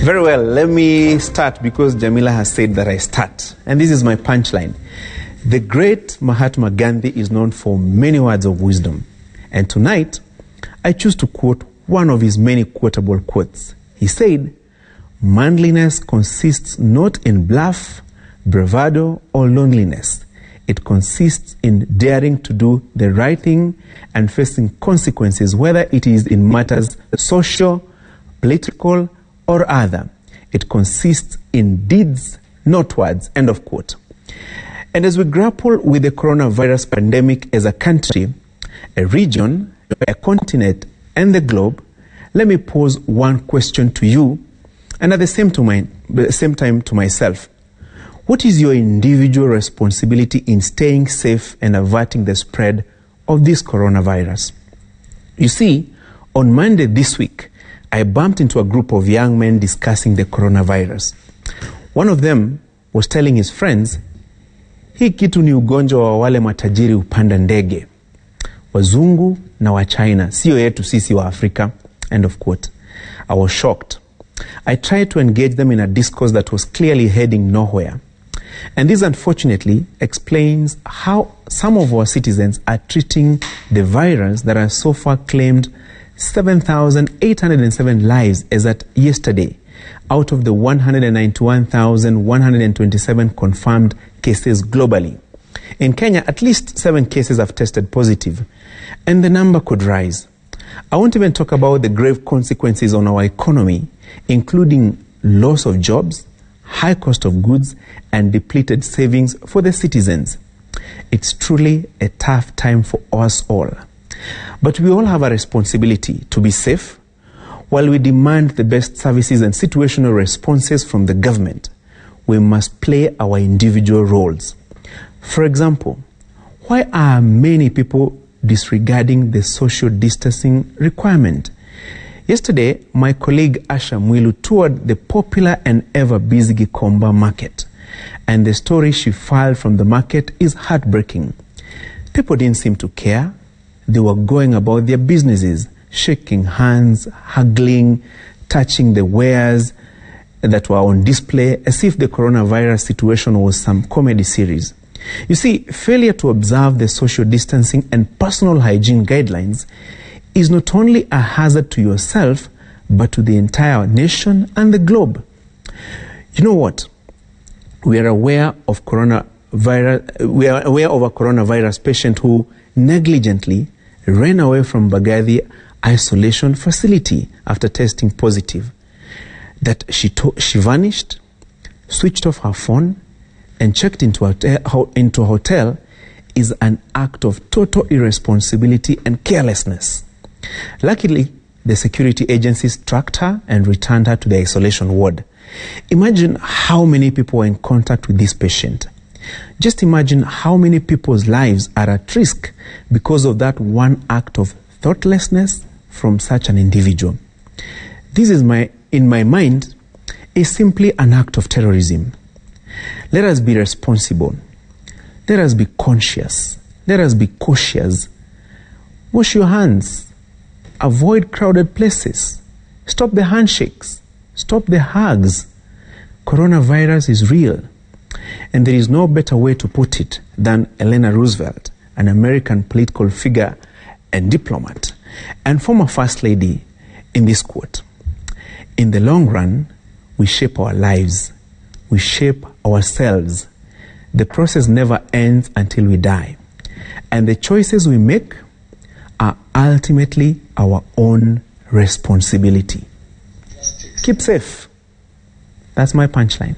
Very well, let me start because Jamila has said that I start. And this is my punchline. The great Mahatma Gandhi is known for many words of wisdom. And tonight, I choose to quote one of his many quotable quotes. He said, "Manliness consists not in bluff, bravado, or loneliness. It consists in daring to do the right thing and facing consequences, whether it is in matters social, political, or other. It consists in deeds, not words." End of quote. And as we grapple with the coronavirus pandemic as a country, a region, a continent, and the globe, let me pose one question to you, and at the same time to myself. What is your individual responsibility in staying safe and averting the spread of this coronavirus? You see, on Monday this week, I bumped into a group of young men discussing the coronavirus. One of them was telling his friends, hii kitu ni ugonjwa wa wale matajiri upanda ndege, wazungu na wa China, sio yetu sisi wa Afrika. End of quote. I was shocked. I tried to engage them in a discourse that was clearly heading nowhere. And this unfortunately explains how some of our citizens are treating the virus that has so far claimed 7,807 lives as at yesterday, out of the 191,127 confirmed cases globally. In Kenya, at least 7 cases have tested positive, and the number could rise. I won't even talk about the grave consequences on our economy, including loss of jobs, high cost of goods, and depleted savings for the citizens. It's truly a tough time for us all. But we all have a responsibility to be safe. While we demand the best services and situational responses from the government, we must play our individual roles. For example, why are many people disregarding the social distancing requirement? Yesterday, my colleague Asha Mwilu toured the popular and ever-busy Gikomba market, and the story she filed from the market is heartbreaking. People didn't seem to care. They were going about their businesses, shaking hands, hugging, touching the wares that were on display as if the coronavirus situation was some comedy series. You see, failure to observe the social distancing and personal hygiene guidelines is not only a hazard to yourself, but to the entire nation and the globe. You know what? We are aware of a coronavirus patient who negligently ran away from Bagadi isolation facility after testing positive. That she vanished, switched off her phone, and checked into a hotel is an act of total irresponsibility and carelessness. Luckily, the security agencies tracked her and returned her to the isolation ward. Imagine how many people were in contact with this patient. Just imagine how many people's lives are at risk because of that one act of thoughtlessness from such an individual. This is in my mind, is simply an act of terrorism. Let us be responsible. Let us be conscious. Let us be cautious. Wash your hands. Avoid crowded places. Stop the handshakes. Stop the hugs. Coronavirus is real. And there is no better way to put it than Eleanor Roosevelt, an American political figure and diplomat, and former First Lady, in this quote: "In the long run, we shape our lives. We shape ourselves. The process never ends until we die. And the choices we make are ultimately our own responsibility." Keep safe. That's my punchline.